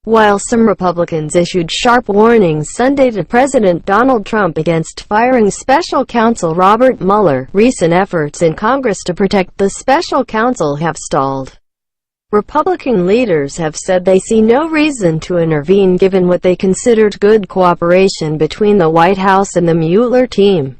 while some Republicans issued sharp warnings Sunday to President Donald Trump against firing special counsel Robert Mueller. Recent efforts in Congress to protect the special counsel have stalled. Republican leaders have said they see no reason to intervene given what they considered good cooperation between the White House and the Mueller team.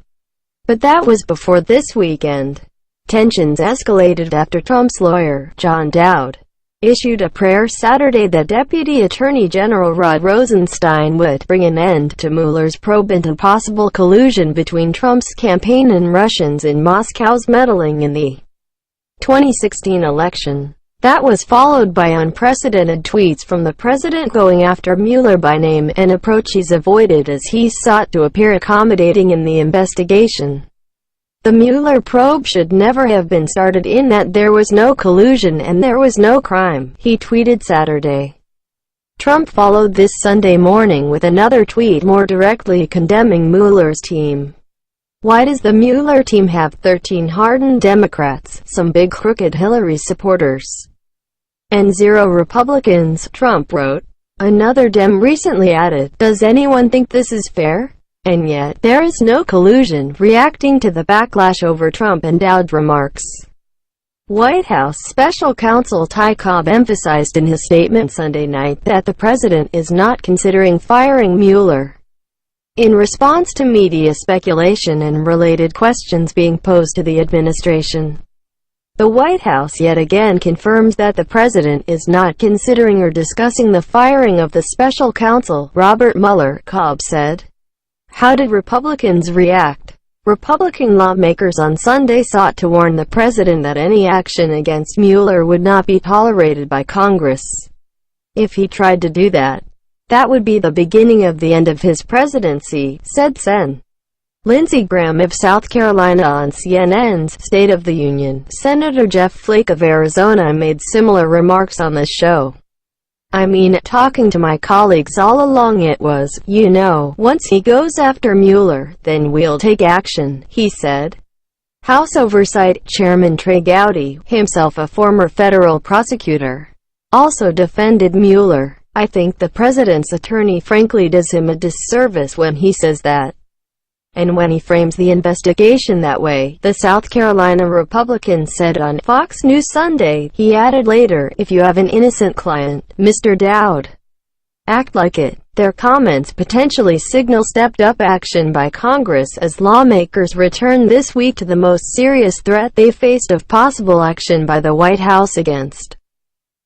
But that was before this weekend. Tensions escalated after Trump's lawyer, John Dowd, issued a prayer Saturday that Deputy Attorney General Rod Rosenstein would bring an end to Mueller's probe into possible collusion between Trump's campaign and Russians in Moscow's meddling in the 2016 election. That was followed by unprecedented tweets from the president going after Mueller by name, an approach he's avoided as he sought to appear accommodating in the investigation. The Mueller probe should never have been started in that there was no collusion and there was no crime, he tweeted Saturday. Trump followed this Sunday morning with another tweet more directly condemning Mueller's team. Why does the Mueller team have 13 hardened Democrats, some big crooked Hillary supporters, and 0 Republicans? Trump wrote. Another Dem recently added, "Does anyone think this is fair? And yet, there is no collusion," reacting to the backlash over Trump and Dowd's remarks. White House Special Counsel Ty Cobb emphasized in his statement Sunday night that the president is not considering firing Mueller. In response to media speculation and related questions being posed to the administration, the White House yet again confirms that the president is not considering or discussing the firing of the special counsel, Robert Mueller, Cobb said. How did Republicans react? Republican lawmakers on Sunday sought to warn the president that any action against Mueller would not be tolerated by Congress. If he tried to do that, that would be the beginning of the end of his presidency, said Sen. Lindsey Graham of South Carolina on CNN's State of the Union. Senator Jeff Flake of Arizona made similar remarks on the show. "I mean, talking to my colleagues all along it was, once he goes after Mueller, then we'll take action," he said. House Oversight Chairman Trey Gowdy, himself a former federal prosecutor, also defended Mueller. "I think the president's attorney frankly does him a disservice when he says that, and when he frames the investigation that way," the South Carolina Republican said on Fox News Sunday. He added later, "If you have an innocent client, Mr. Dowd, act like it." Their comments potentially signal stepped-up action by Congress as lawmakers return this week to the most serious threat they faced of possible action by the White House against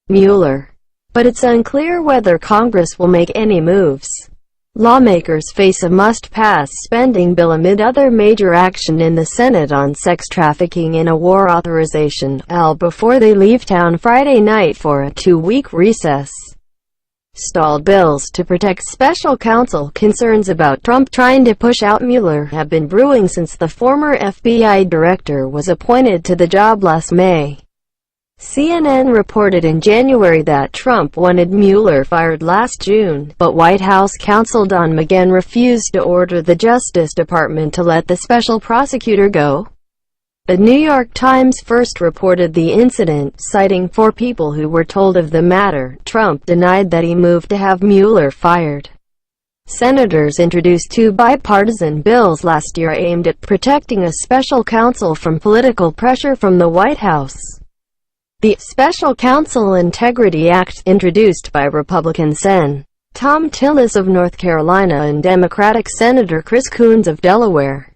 Mueller. But it's unclear whether Congress will make any moves. Lawmakers face a must-pass spending bill amid other major action in the Senate on sex trafficking and a war authorization, before they leave town Friday night for a 2-week recess. Stalled bills to protect special counsel. Concerns about Trump trying to push out Mueller have been brewing since the former FBI director was appointed to the job last May. CNN reported in January that Trump wanted Mueller fired last June, but White House counsel Don McGahn refused to order the Justice Department to let the special prosecutor go. The New York Times first reported the incident, citing 4 people who were told of the matter. Trump denied that he moved to have Mueller fired. Senators introduced 2 bipartisan bills last year aimed at protecting a special counsel from political pressure from the White House. The Special Counsel Integrity Act, introduced by Republican Sen. Tom Tillis of North Carolina and Democratic Senator Chris Coons of Delaware,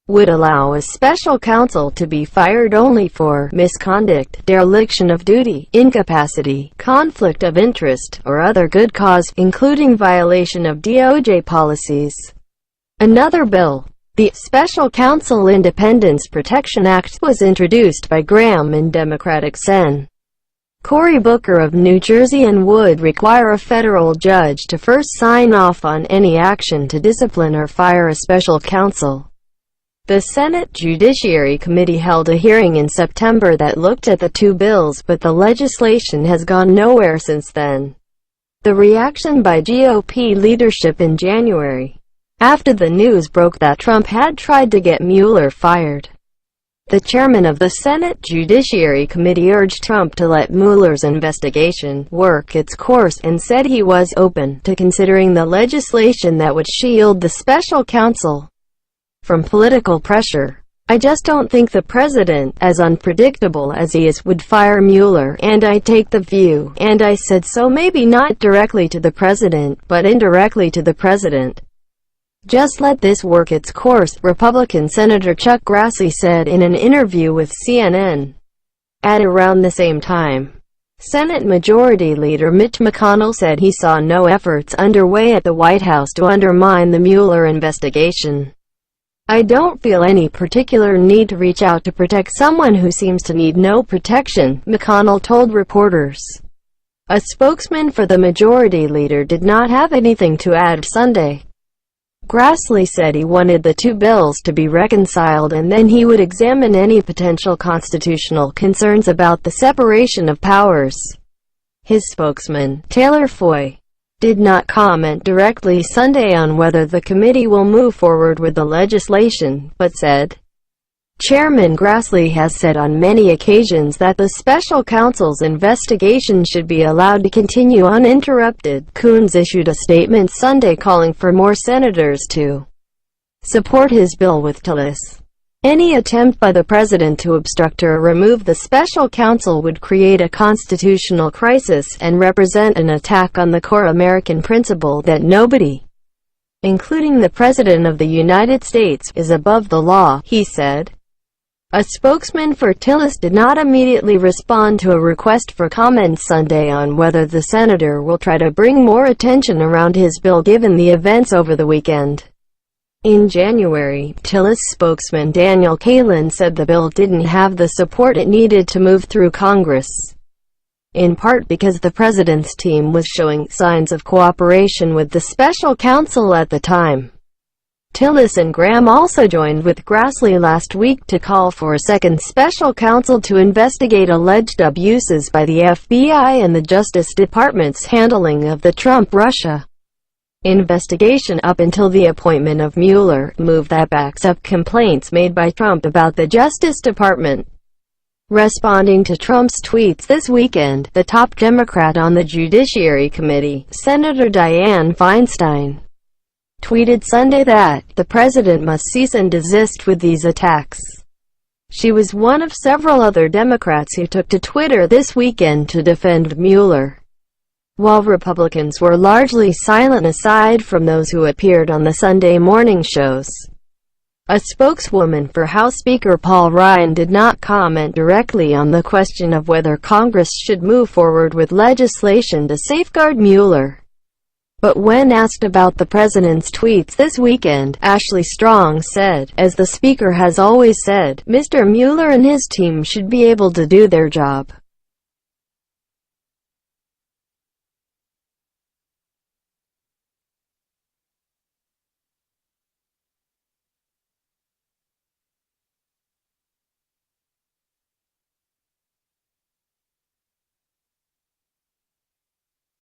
would allow a special counsel to be fired only for misconduct, dereliction of duty, incapacity, conflict of interest, or other good cause, including violation of DOJ policies. Another bill, the Special Counsel Independence Protection Act, was introduced by Graham and Democratic Sen. Cory Booker of New Jersey and would require a federal judge to first sign off on any action to discipline or fire a special counsel. The Senate Judiciary Committee held a hearing in September that looked at the 2 bills, but the legislation has gone nowhere since then. The reaction by GOP leadership in January, after the news broke that Trump had tried to get Mueller fired, The chairman of the Senate Judiciary Committee urged Trump to let Mueller's investigation work its course and said he was open to considering the legislation that would shield the special counsel from political pressure. "I just don't think the president, as unpredictable as he is, would fire Mueller, and I take the view, and I said so, maybe not directly to the president, but indirectly to the president. Just let this work its course," Republican Senator Chuck Grassley said in an interview with CNN. At around the same time, Senate Majority Leader Mitch McConnell said he saw no efforts underway at the White House to undermine the Mueller investigation. "I don't feel any particular need to reach out to protect someone who seems to need no protection," McConnell told reporters. A spokesman for the Majority Leader did not have anything to add Sunday. Grassley said he wanted the two bills to be reconciled and then he would examine any potential constitutional concerns about the separation of powers. His spokesman, Taylor Foy, did not comment directly Sunday on whether the committee will move forward with the legislation, but said, "Chairman Grassley has said on many occasions that the special counsel's investigation should be allowed to continue uninterrupted." Coons issued a statement Sunday calling for more senators to support his bill with Tillis. Any attempt by the president to obstruct or remove the special counsel would create a constitutional crisis and represent an attack on the core American principle that nobody, including the President of the United States, is above the law, he said. A spokesman for Tillis did not immediately respond to a request for comment Sunday on whether the senator will try to bring more attention around his bill given the events over the weekend. In January, Tillis spokesman Daniel Kalin said the bill didn't have the support it needed to move through Congress, in part because the president's team was showing signs of cooperation with the special counsel at the time. Tillis and Graham also joined with Grassley last week to call for a second special counsel to investigate alleged abuses by the FBI and the Justice Department's handling of the Trump-Russia investigation up until the appointment of Mueller, move that backs up complaints made by Trump about the Justice Department. Responding to Trump's tweets this weekend, the top Democrat on the Judiciary Committee, Senator Dianne Feinstein, tweeted Sunday that the president must cease and desist with these attacks. She was one of several other Democrats who took to Twitter this weekend to defend Mueller, while Republicans were largely silent aside from those who appeared on the Sunday morning shows. A spokeswoman for House Speaker Paul Ryan did not comment directly on the question of whether Congress should move forward with legislation to safeguard Mueller. But when asked about the president's tweets this weekend, Ashley Strong said, "As the Speaker has always said, Mr. Mueller and his team should be able to do their job.